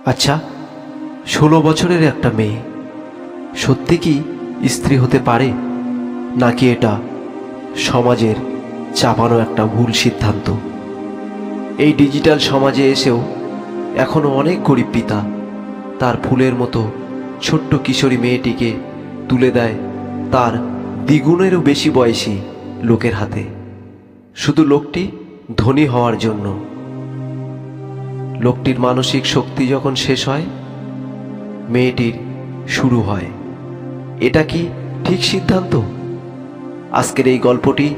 আচ্ছা, 16 বছরের একটা মেয়ে সত্যি কি স্ত্রী হতে পারে, নাকি এটা সমাজের চাপানো একটা ভুল সিদ্ধান্ত? এই ডিজিটাল সমাজে এসেও এখনো অনেক গরিব পিতা তার ফুলের মতো ছোট্ট কিশোরী মেয়েটিকে তুলে দেয় তার দ্বিগুণেরও বেশি বয়সী লোকের হাতে, শুধু লোকটি ধনী হওয়ার জন্য। লোকটির মানসিক শক্তি যখন শেষ হয়, মেয়েটির শুরু হয়। এটা কি ঠিক সিদ্ধান্ত? আজকের এই গল্পটি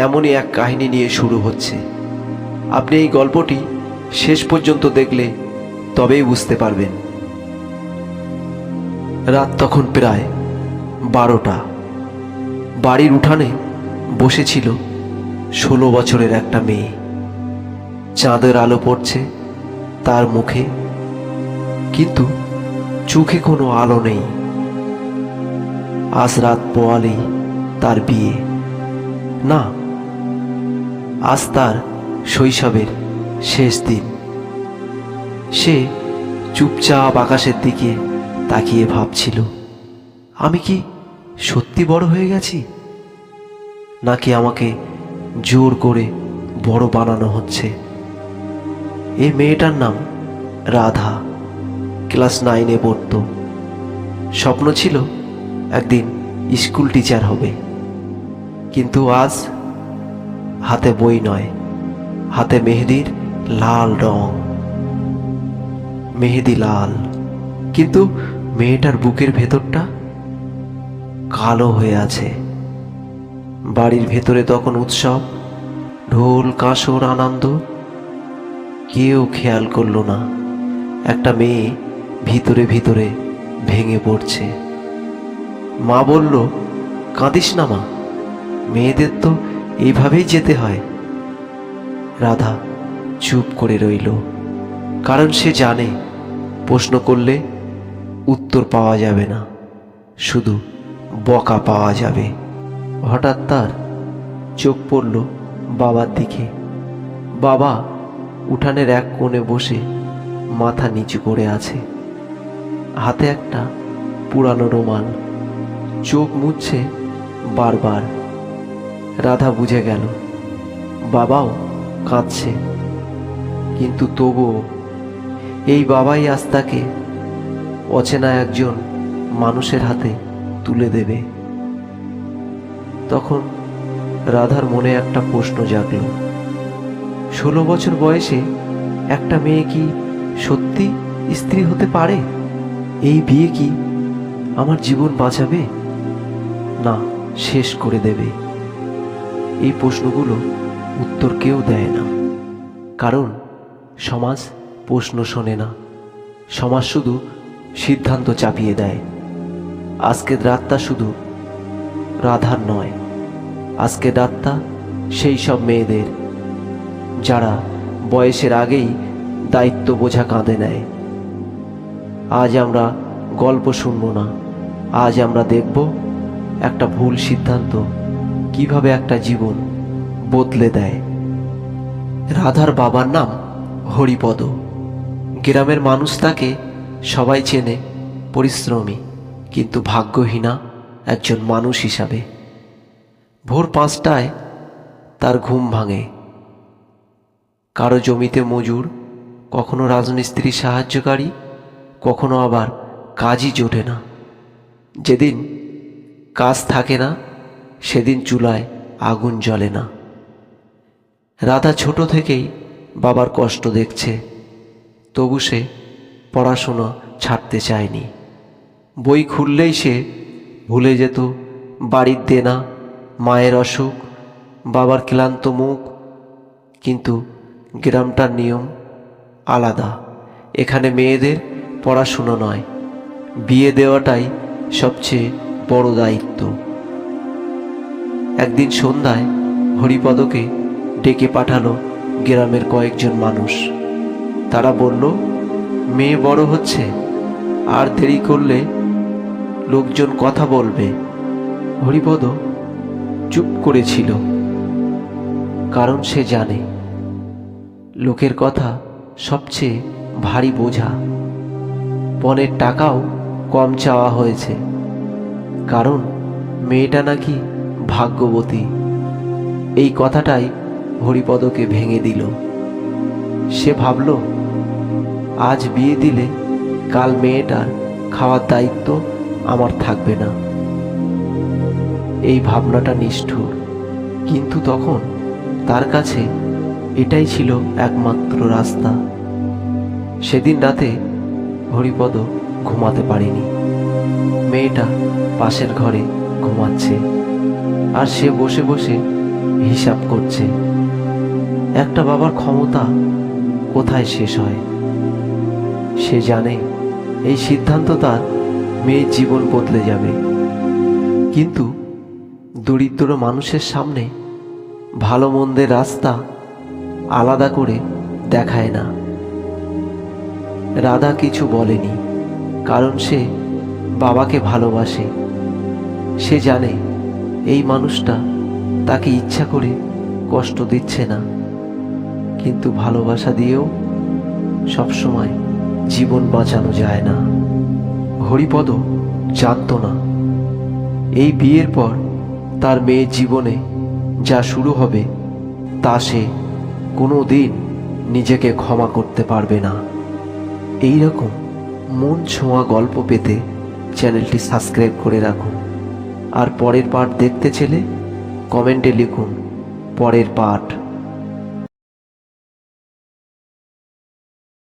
এমনই এক কাহিনী নিয়ে শুরু হচ্ছে। আপনি এই গল্পটি শেষ পর্যন্ত দেখলে তবেই বুঝতে পারবেন। রাত তখন প্রায় 12টা। বাড়ির উঠানে বসেছিল 16 বছরের একটা মেয়ে। চাঁদের আলো পড়ছে তার মুখে, কিন্তু চোখে কোনো আলো নেই। আজ রাত পোয়ালেই তার বিয়ে। না, আজ তার শৈশবের শেষ দিন। সে চুপচাপ আকাশের দিকে তাকিয়ে ভাবছিল, আমি কি সত্যি বড় হয়ে গেছি, নাকি আমাকে জোর করে বড় বানানো হচ্ছে? এই মেয়েটার নাম রাধা, ক্লাস 9-এ পড়ত। স্বপ্ন ছিল একদিন স্কুল টিচার হবে, কিন্তু আজ হাতে বই নয়, হাতে মেহেদির লাল রং। মেহেদি লাল, কিন্তু মেয়েটার বুকের ভেতরটা কালো হয়ে আছে। বাড়ির ভেতরে তখন উৎসব, ঢোল কাঁসর আনন্দ। কেউ খেয়াল করলো না একটা মেয়ে ভিতরে ভিতরে ভেঙে পড়ছে। মা বলল, কাঁদিস না মা, মেয়েদের তো এইভাবেই যেতে হয়। রাধা চুপ করে রইল, কারণ সে জানে প্রশ্ন করলে উত্তর পাওয়া যাবে না, শুধু বকা পাওয়া যাবে। হঠাৎ তার চোখ পড়ল বাবার দিকে। বাবা উঠানের এক কোণে বসে মাথা নিচু করে আছে, হাতে একটা পুরানো রুমাল, চোখ মুছছে বারবার। রাধা বুঝে গেল বাবাও কাঁদছে, কিন্তু তবুও এই বাবাই আজ তাকে অচেনা একজন মানুষের হাতে তুলে দেবে। তখন রাধার মনে একটা প্রশ্ন জাগল, 16 বছর বয়সে একটা মেয়ে কি সত্যি স্ত্রী হতে পারে? এই বিয়ে কি আমার জীবন বাঁচাবে, না শেষ করে দেবে? এই প্রশ্নগুলো উত্তর কেউ দেয় না, কারণ সমাজ প্রশ্ন শোনে না। সমাজ শুধু সিদ্ধান্ত চাপিয়ে দেয়। আজকের রাতটা শুধু রাধার নয়, আজকের রাতটা সেই সব মেয়েদের যারা বয়সের আগেই দায়িত্ব বোঝা কাঁধে নেয়। আজ আমরা গল্প শুনব না, আজ আমরা দেখব একটা ভুল সিদ্ধান্ত কিভাবে একটা জীবন বদলে দেয়। রাধার বাবার নাম হরিপদ। গ্রামের মানুষ তাকে সবাই চেনে পরিশ্রমী কিন্তু ভাগ্যহীনা একজন মানুষ হিসাবে। ভোর 5টায় তার ঘুম ভাঙে। কারো জমিতে মজুর, কখনো রাজমিস্ত্রি সাহায্যকারী, কখনো আবার কাজই জোটে না। যেদিন কাজ থাকে না সেদিন চুলায় আগুন জ্বলে না। রাধা ছোট থেকেই বাবার কষ্ট দেখছে, তবু সে পড়াশোনা ছাড়তে চায়নি। বই খুললেই সে ভুলে যেত বাড়ির দেনা, মায়ের অসুখ, বাবার ক্লান্ত মুখ। কিন্তু গ্রামটার নিয়ম আলাদা। এখানে মেয়েদের পড়াশুনো নয়, বিয়ে দেওয়াটাই সবচেয়ে বড় দায়িত্ব। একদিন সন্ধ্যায় হরিপদকে ডেকে পাঠালো গ্রামের কয়েকজন মানুষ। তারা বলল, মেয়ে বড় হচ্ছে, আর দেরি করলে লোকজন কথা বলবে। হরিপদ চুপ করেছিল, কারণ সে জানে লোকের কথা সবচেয়ে ভারী বোঝা। পণের টাকাও কম চাওয়া হয়েছে, কারণ মেয়েটা নাকি ভাগ্যবতী। এই কথাটাই হরিপদকে ভেঙে দিল। সে ভাবল, আজ বিয়ে দিলে কাল মেয়েটার খাওয়ার দায়িত্ব আমার থাকবে না। এই ভাবনাটা নিষ্ঠুর, কিন্তু তখন তার কাছে এটাই ছিল একমাত্র রাস্তা। সেদিন রাতে হরিপদ ঘুমাতে পারেনি। মেয়েটা পাশের ঘরে ঘুমাচ্ছে, আর সে বসে বসে হিসাব করছে একটা বাবার ক্ষমতা কোথায় শেষ হয়। সে জানে এই সিদ্ধান্ত তার মেয়ের জীবন বদলে যাবে, কিন্তু দরিদ্র মানুষের সামনে ভালো মন্দের রাস্তা আলাদা করে দেখায় না। রাধা কিছু বলেনি, কারণ সে বাবাকে ভালোবাসে। সে জানে এই মানুষটা তাকে ইচ্ছা করে কষ্ট দিচ্ছে না, কিন্তু ভালোবাসা দিয়েও সবসময় জীবন বাঁচানো যায় না। হরিপদ জানত না এই বিয়ের পর তার মেয়ের জীবনে যা শুরু হবে তা সে কোনো দিন নিজেকে ক্ষমা করতে পারবে না। এই রকম মন ছোঁয়া গল্প পেতে চ্যানেলটি সাবস্ক্রাইব করে রাখুন। আর পরের পার্ট দেখতে চাইলে কমেন্টে লিখুন পরের পার্ট।